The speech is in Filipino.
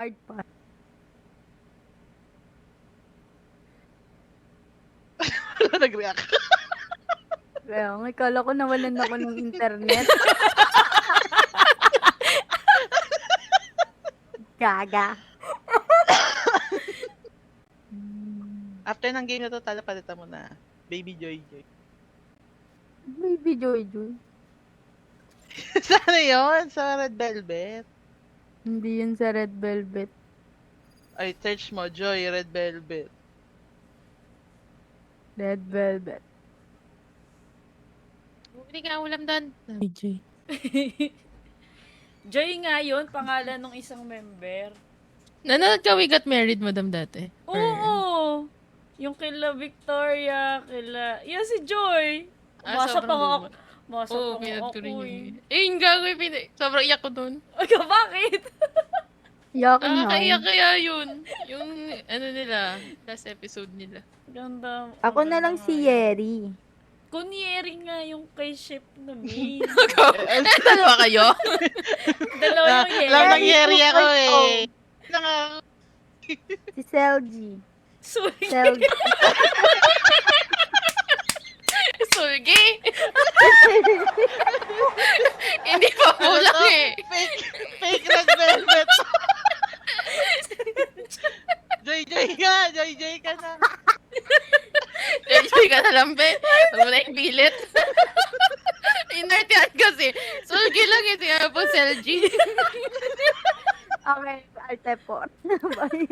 Hard pa. Wala nag-react. Kaya nga, kala ko nawalan ako ng internet. Gaga. After ng game na to, tala palitan mo na. Baby Joy Joy. Baby Joy Joy. Sana yun? Sa Red Velvet? Hindi yun sa Red Velvet. Ay, search mo, Joy, Red Velvet. Red Velvet. Bumili ka ulam doon. Joy. Joy nga yun, pangalan ng isang member. Nanonood ka We Got Married, madam, dati? Oo! Yung kila Victoria, kila... Yan si Joy! Masa pa nga ako. Masa Oo, pa nga pinad ako ko rin eh. yun. Eh, yung gagawin, sobrang iyak ko doon. Aga, bakit? Yakin na. Nakakaiyak kaya yun. Yung, ano nila, last episode nila. Ganda. Ako na lang si Yeri. Kunyeri nga yung kay Ship na main. Dalawa kayo? Dalawa yung Yeri. Alam nangyari ako eh. Si Selgi. Sorry. Selgi. Sulgi? Hindi pa po lang eh. Fake Red Velvet. Joy Joy ka! Joy Joy ka na! Enjoy ka na lang, be. Huwag mo na yung bilit. Inertihan kasi. Sulgi lang eh. Siya po, Selgi. Okay, Arte po. Bye.